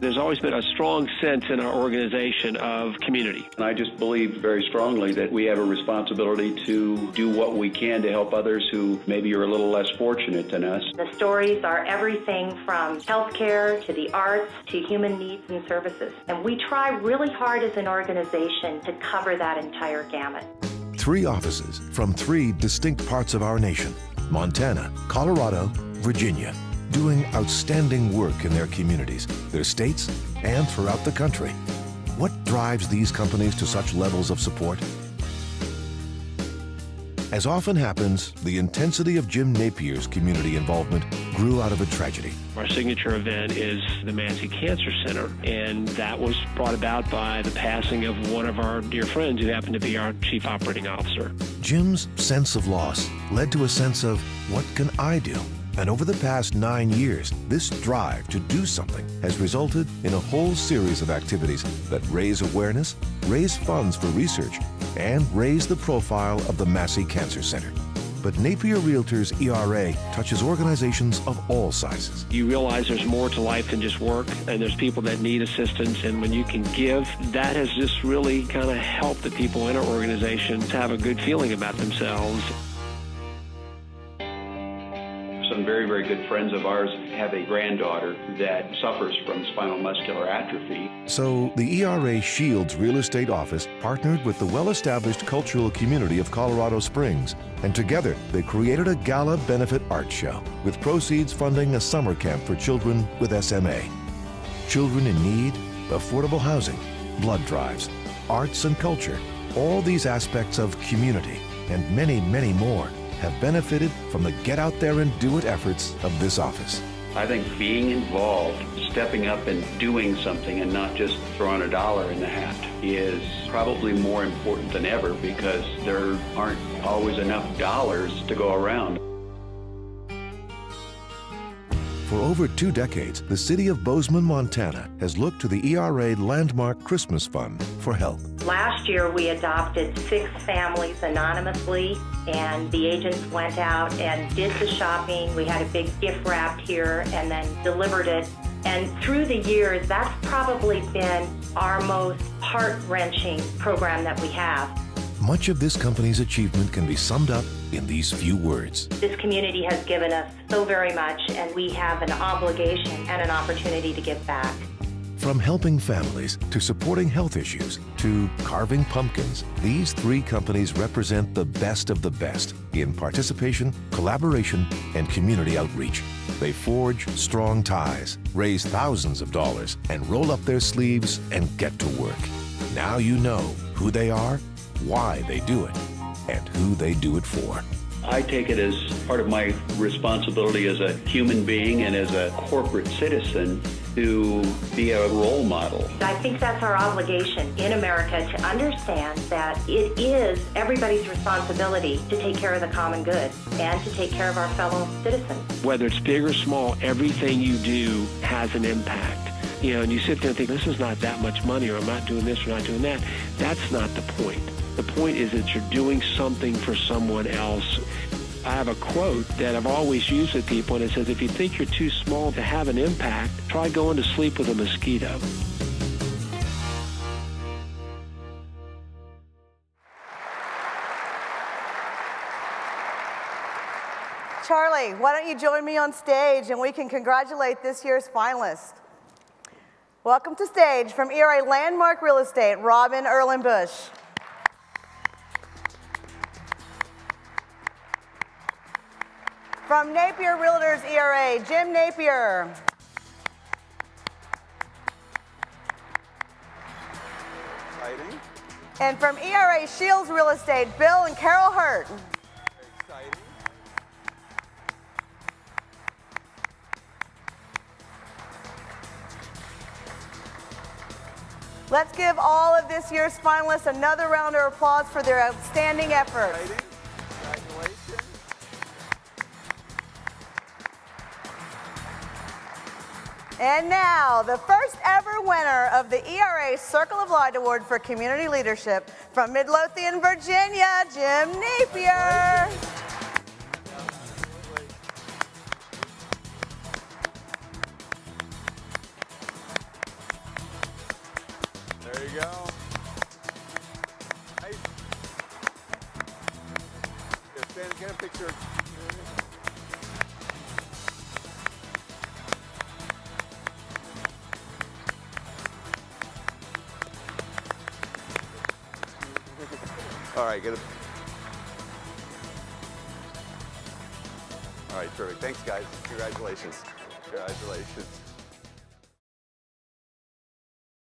There's always been a strong sense in our organization of community. And I just believe very strongly that we have a responsibility to do what we can to help others who maybe are a little less fortunate than us. The stories are everything from healthcare to the arts to human needs and services. And we try really hard as an organization to cover that entire gamut. 3 offices from 3 distinct parts of our nation: Montana, Colorado, Virginia, doing outstanding work in their communities, their states, and throughout the country. What drives these companies to such levels of support? As often happens, the intensity of Jim Napier's community involvement grew out of a tragedy. Our signature event is the Massey Cancer Center, and that was brought about by the passing of one of our dear friends who happened to be our chief operating officer. Jim's sense of loss led to a sense of, what can I do? And over the past 9 years, this drive to do something has resulted in a whole series of activities that raise awareness, raise funds for research, and raise the profile of the Massey Cancer Center. But Napier Realtors ERA touches organizations of all sizes. You realize there's more to life than just work, and there's people that need assistance, and when you can give, that has just really kind of helped the people in our organization to have a good feeling about themselves. Some very, very good friends of ours have a granddaughter that suffers from spinal muscular atrophy. So the ERA Shields Real Estate Office partnered with the well-established cultural community of Colorado Springs, and together they created a gala benefit art show with proceeds funding a summer camp for children with SMA. Children in need, affordable housing, blood drives, arts and culture, all these aspects of community, and many, many more have benefited from the get out there and do it efforts of this office. I think being involved, stepping up and doing something and not just throwing a dollar in the hat is probably more important than ever, because there aren't always enough dollars to go around. For over 2 decades, the city of Bozeman, Montana has looked to the ERA Landmark Christmas Fund for help. Last year, we adopted 6 families anonymously, and the agents went out and did the shopping. We had a big gift wrap here and then delivered it. And through the years, that's probably been our most heart-wrenching program that we have. Much of this company's achievement can be summed up in these few words. This community has given us so very much, and we have an obligation and an opportunity to give back. From helping families to supporting health issues to carving pumpkins, these 3 companies represent the best of the best in participation, collaboration, and community outreach. They forge strong ties, raise thousands of dollars, and roll up their sleeves and get to work. Now you know who they are, why they do it, and who they do it for. I take it as part of my responsibility as a human being and as a corporate citizen to be a role model. I think that's our obligation in America, to understand that it is everybody's responsibility to take care of the common good and to take care of our fellow citizens. Whether it's big or small, everything you do has an impact. You know, and you sit there and think, this is not that much money, or I'm not doing this or not doing that. That's not the point. The point is that you're doing something for someone else. I have a quote that I've always used with people, and it says, if you think you're too small to have an impact, try going to sleep with a mosquito. Charlie, why don't you join me on stage and we can congratulate this year's finalist. Welcome to stage from ERA Landmark Real Estate, Robin Erlenbush. From Napier Realtors ERA, Jim Napier. Exciting. And from ERA Shields Real Estate, Bill and Carol Hurt. Exciting. Let's give all of this year's finalists another round of applause for their outstanding efforts. Exciting. Congratulations. And now, the first ever winner of the ERA Circle of Light Award for Community Leadership from Midlothian, Virginia, Jim Napier. go. Nice. Yeah, stand, get a picture. All right, get a. All right, terrific. Thanks, guys. Congratulations. Congratulations.